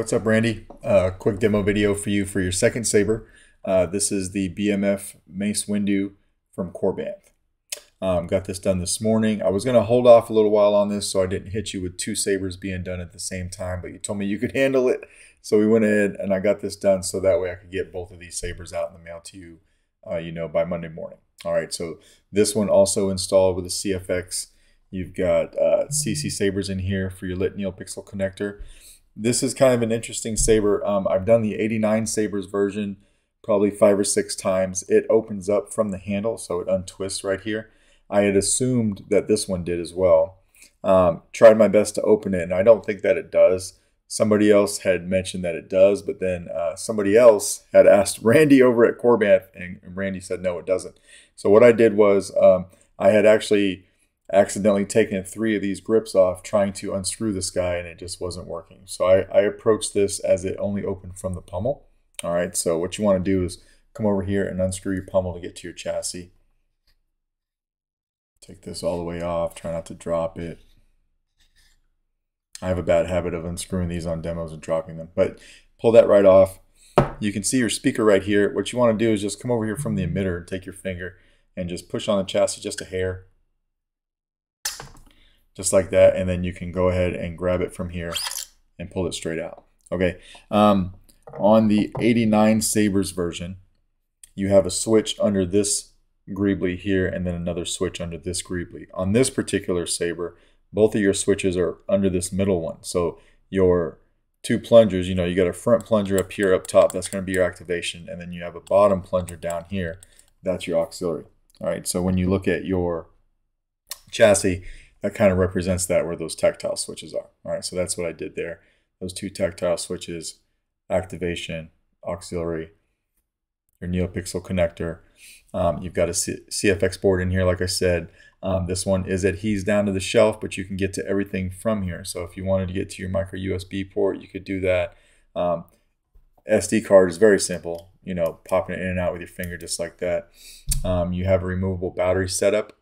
what's up, Randy? Quick demo video for you for your second saber. This is the BMF Mace Windu from Corbanth. Got this done this morning. I was going to hold off a little while on this so I didn't hit you with two sabers being done at the same time, but you told me you could handle it. So we went ahead and I got this done so that way I could get both of these sabers out in the mail to you, by Monday morning. All right, so this one also installed with a CFX. You've got CC sabers in here for your lit NeoPixel connector. This is kind of an interesting saber. I've done the 89 sabers version probably 5 or 6 times. It opens up from the handle, so it untwists right here. I had assumed that this one did as well. Tried my best to open it, and I don't think that it does. Somebody else had mentioned that it does, but then somebody else had asked Randy over at Corbanth, and Randy said no, it doesn't. So what I did was I had actually accidentally taken 3 of these grips off trying to unscrew this guy, and it just wasn't working. So I approached this as it only opened from the pummel. All right, so what you want to do is come over here and unscrew your pummel to get to your chassis. Take this all the way off, try not to drop it. I have a bad habit of unscrewing these on demos and dropping them, but pull that right off. You can see your speaker right here. What you want to do is just come over here from the emitter and take your finger and just push on the chassis just a hair. Just like that, and then you can go ahead and grab it from here and pull it straight out. Okay, on the 89 sabers version, you have a switch under this greebly here and then another switch under this greebly. On this particular saber, both of your switches are under this middle one. So your 2 plungers, you got a front plunger up here up top, that's going to be your activation, and then you have a bottom plunger down here, that's your auxiliary. All right, so when you look at your chassis, that kind of represents that where those tactile switches are. All right, so that's what I did there. Those 2 tactile switches, activation, auxiliary, your NeoPixel connector. You've got a CFX board in here, like I said. This one is adhesed down to the shelf, but you can get to everything from here. So if you wanted to get to your micro USB port, you could do that. SD card is very simple, popping it in and out with your finger just like that. You have a removable battery setup.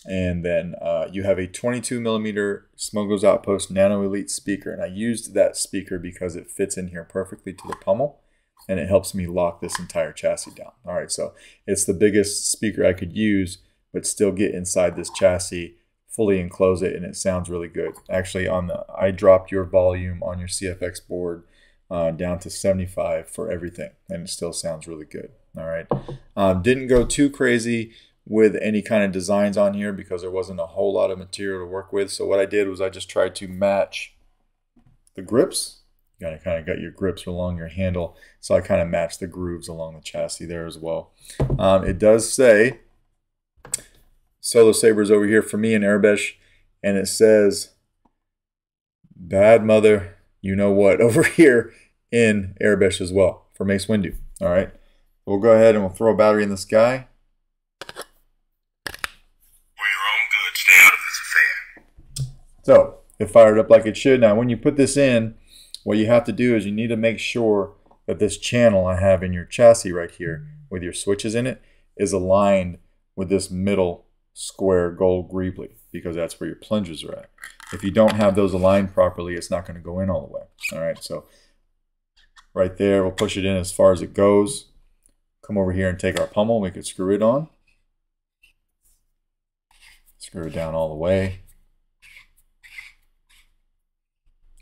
And then you have a 22mm Smugglers Outpost Nano Elite speaker. And I used that speaker because it fits in here perfectly to the pummel. And it helps me lock this entire chassis down. All right, so it's the biggest speaker I could use, but still get inside this chassis, fully enclose it, and it sounds really good. Actually, I dropped your volume on your CFX board down to 75 for everything, and it still sounds really good. All right, didn't go too crazy with any kind of designs on here because there wasn't a whole lot of material to work with. So what I did was I just tried to match the grips. You kind of got your grips along your handle, so I kind of matched the grooves along the chassis there as well. It does say Solo Sabers over here for me in Arabic, and it says bad mother you know what over here in Arabic as well for Mace Windu. All right, we'll go ahead and we'll throw a battery in this guy. So it fired up like it should. Now when you put this in, what you have to do is you need to make sure that this channel I have in your chassis right here with your switches in it is aligned with this middle square gold greebly, because that's where your plungers are at. If you don't have those aligned properly, it's not going to go in all the way. All right, so right there, we'll push it in as far as it goes. Come over here and take our pummel. We could screw it on. Screw it down all the way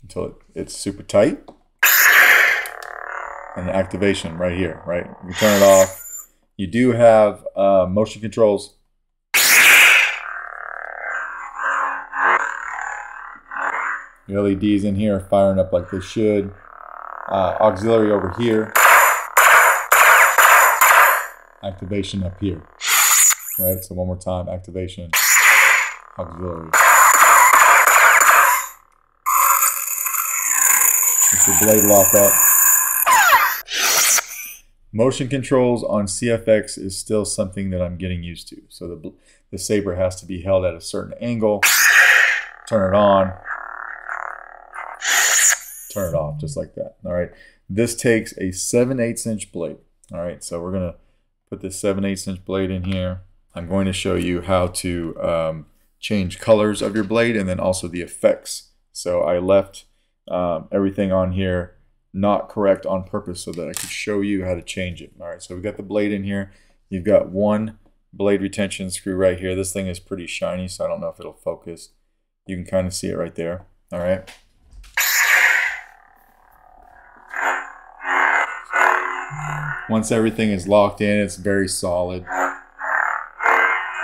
until it's super tight. And the activation right here, right? You turn it off. You do have motion controls. The LEDs in here are firing up like they should. Auxiliary over here. Activation up here. Right, so one more time, activation, auxiliary. Get your blade lock up. Motion controls on CFX is still something that I'm getting used to. So the saber has to be held at a certain angle. Turn it on. Turn it off, just like that. All right. This takes a 7/8 inch blade. All right. So we're going to put this 7/8 inch blade in here. I'm going to show you how to change colors of your blade and then also the effects. So I left everything on here not correct on purpose so that I could show you how to change it. All right, so we got the blade in here. You've got one blade retention screw right here. This thing is pretty shiny, so I don't know if it'll focus. You can kind of see it right there. All right. Once everything is locked in, it's very solid.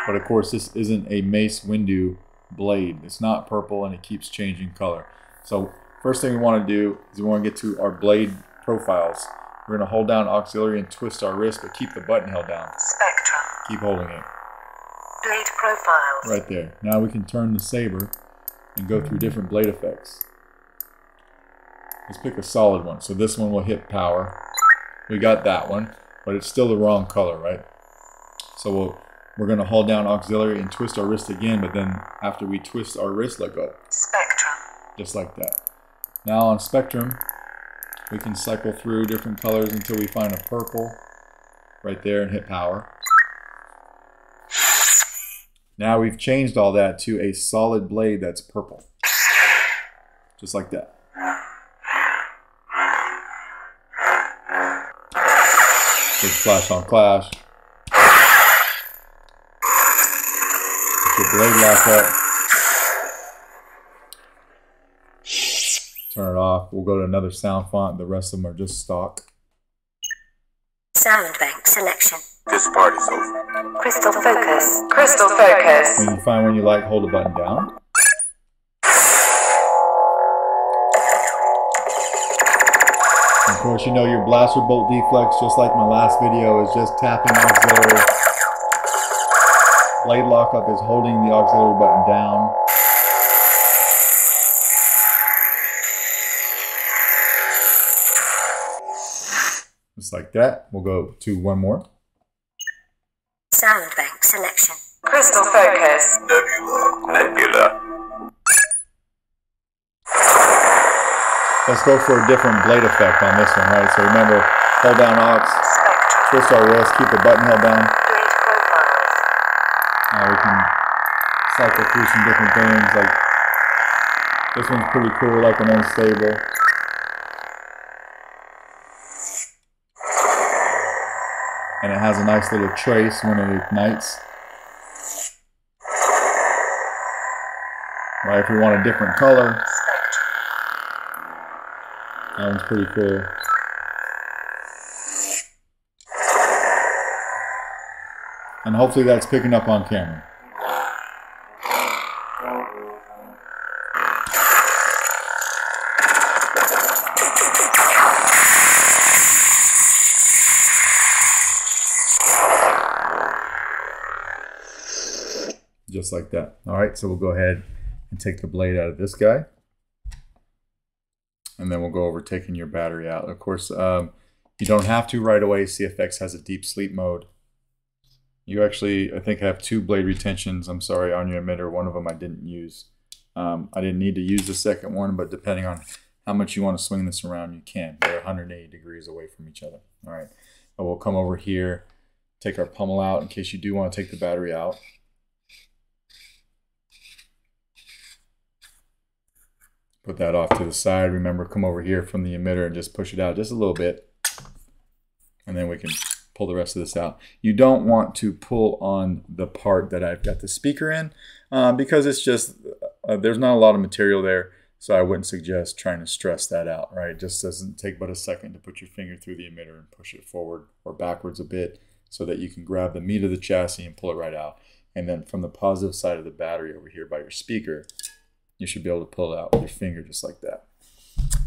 But of course, this isn't a Mace Windu blade. It's not purple and it keeps changing color. So first thing we want to do is we want to get to our blade profiles. We're going to hold down auxiliary and twist our wrist, but keep the button held down. Spectrum. Keep holding it. Blade profiles. Right there. Now we can turn the saber and go through different blade effects. Let's pick a solid one. So this one will hit power. We got that one, but it's still the wrong color, right? So we're going to hold down auxiliary and twist our wrist again, but then after we twist our wrist, let go. Spectrum. Just like that. Now on spectrum, we can cycle through different colors until we find a purple right there and hit power. Now we've changed all that to a solid blade that's purple. Just like that. Big flash on clash. Put your blade lock up. Turn it off. We'll go to another sound font. The rest of them are just stock. Sound bank selection. This party's over. Crystal focus. Crystal focus. When you find one you like, hold the button down. And of course, you know your blaster bolt deflex, just like my last video, is just tapping auxiliary. Blade lockup is holding the auxiliary button down. Just like that. We'll go to one more. Sound bank selection. Crystal focus. Nebula. Let's go for a different blade effect on this one, right? So remember, hold down aux, twist our wrist, keep the button held down. Blade profiles. Now we can cycle through some different things. Like this one's pretty cool, like an unstable. And it has a nice little trace when it ignites. Right, if we want a different color, that one's pretty cool. And hopefully that's picking up on camera. Just like that. All right, so we'll go ahead and take the blade out of this guy. And then we'll go over taking your battery out. Of course, you don't have to right away. CFX has a deep sleep mode. You actually, I think, have two blade retentions, I'm sorry, on your emitter. One of them I didn't use. I didn't need to use the second one, but depending on how much you want to swing this around, you can. They're 180 degrees away from each other. All right, but we'll come over here, take our pummel out in case you do want to take the battery out. Put that off to the side. Remember, come over here from the emitter and just push it out just a little bit. And then we can pull the rest of this out. You don't want to pull on the part that I've got the speaker in because it's just, there's not a lot of material there. So I wouldn't suggest trying to stress that out, right? It just doesn't take but a second to put your finger through the emitter and push it forward or backwards a bit so that you can grab the meat of the chassis and pull it right out. And then from the positive side of the battery over here by your speaker, you should be able to pull it out with your finger just like that.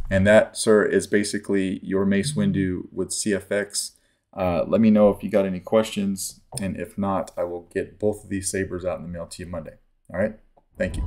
And that, sir, is basically your Mace Windu with CFX. Let me know if you got any questions, and if not, I will get both of these sabers out in the mail to you Monday. All right? Thank you.